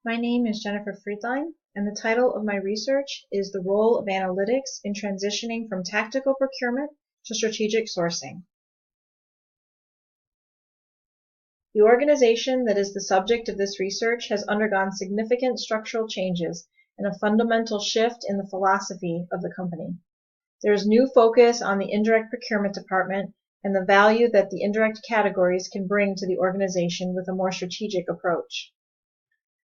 My name is Jennifer Friedlein, and the title of my research is The Role of Analytics in Transitioning from Tactical Procurement to Strategic Sourcing. The organization that is the subject of this research has undergone significant structural changes and a fundamental shift in the philosophy of the company. There is new focus on the indirect procurement department and the value that the indirect categories can bring to the organization with a more strategic approach.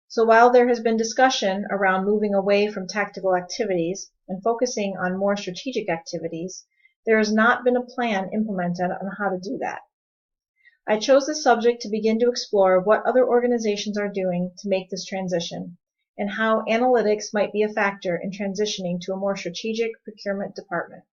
So while there has been discussion around moving away from tactical activities and focusing on more strategic activities, there has not been a plan implemented on how to do that. I chose this subject to begin to explore what other organizations are doing to make this transition, and how analytics might be a factor in transitioning to a more strategic procurement department.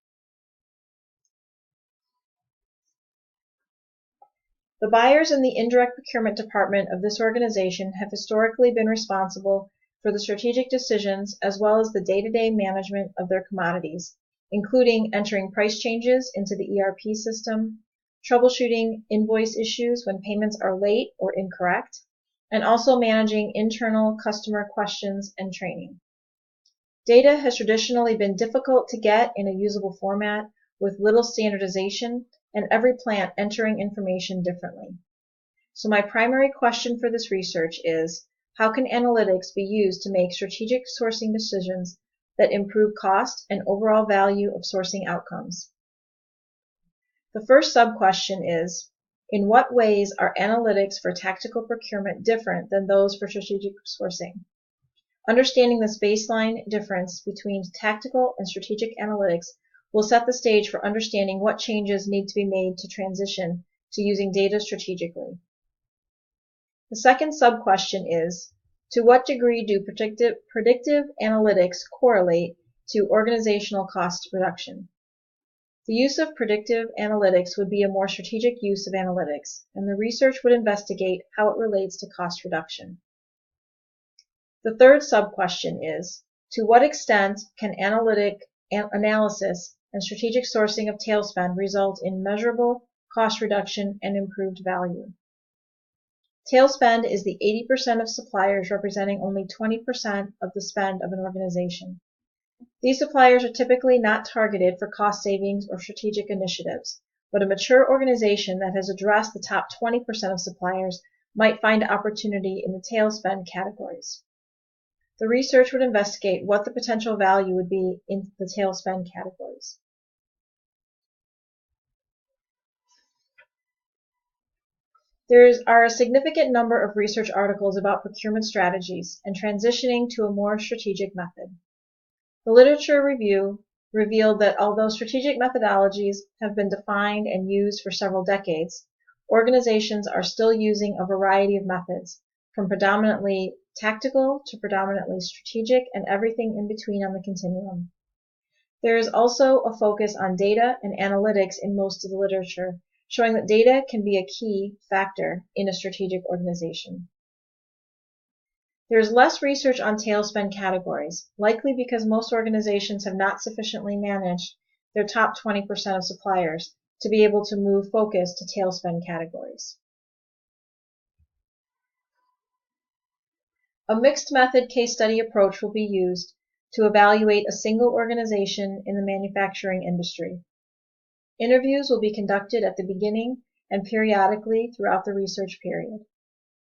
The buyers in the indirect procurement department of this organization have historically been responsible for the strategic decisions as well as the day-to-day management of their commodities, including entering price changes into the ERP system, troubleshooting invoice issues when payments are late or incorrect, and also managing internal customer questions and training. Data has traditionally been difficult to get in a usable format with little standardization and every plant entering information differently. So my primary question for this research is, how can analytics be used to make strategic sourcing decisions that improve cost and overall value of sourcing outcomes? The first sub-question is, in what ways are analytics for tactical procurement different than those for strategic sourcing? Understanding this baseline difference between tactical and strategic analytics will set the stage for understanding what changes need to be made to transition to using data strategically. The second sub-question is, to what degree do predictive analytics correlate to organizational cost reduction? The use of predictive analytics would be a more strategic use of analytics, and the research would investigate how it relates to cost reduction. The third sub-question is, to what extent can analytic analysis and strategic sourcing of tail spend result in measurable cost reduction and improved value? Tail spend is the 80% of suppliers representing only 20% of the spend of an organization. These suppliers are typically not targeted for cost savings or strategic initiatives, but a mature organization that has addressed the top 20% of suppliers might find opportunity in the tail spend categories. The research would investigate what the potential value would be in the tail spend categories. There are a significant number of research articles about procurement strategies and transitioning to a more strategic method. The literature review revealed that although strategic methodologies have been defined and used for several decades, organizations are still using a variety of methods, from predominantly tactical to predominantly strategic and everything in between on the continuum. There is also a focus on data and analytics in most of the literature, showing that data can be a key factor in a strategic organization. There is less research on tail spend categories, likely because most organizations have not sufficiently managed their top 20% of suppliers to be able to move focus to tail spend categories. A mixed method case study approach will be used to evaluate a single organization in the manufacturing industry. Interviews will be conducted at the beginning and periodically throughout the research period.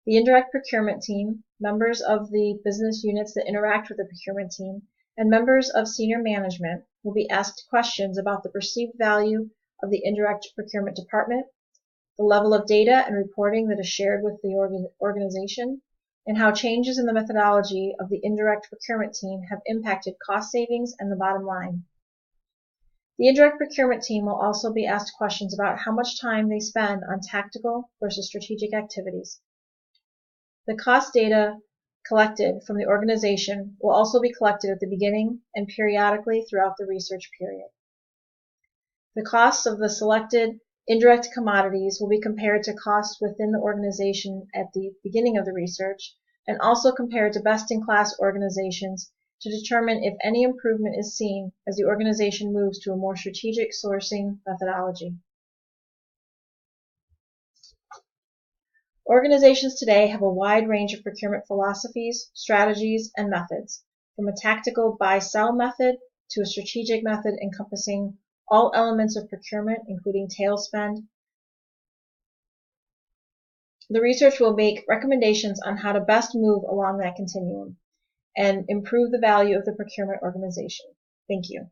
The indirect procurement team, members of the business units that interact with the procurement team, and members of senior management will be asked questions about the perceived value of the indirect procurement department, the level of data and reporting that is shared with the organization, and how changes in the methodology of the indirect procurement team have impacted cost savings and the bottom line. The indirect procurement team will also be asked questions about how much time they spend on tactical versus strategic activities. The cost data collected from the organization will also be collected at the beginning and periodically throughout the research period. The costs of the selected indirect commodities will be compared to costs within the organization at the beginning of the research, and also compared to best-in-class organizations to determine if any improvement is seen as the organization moves to a more strategic sourcing methodology. Organizations today have a wide range of procurement philosophies, strategies, and methods, from a tactical buy-sell method to a strategic method encompassing all elements of procurement, including tail spend. The research will make recommendations on how to best move along that continuum and improve the value of the procurement organization. Thank you.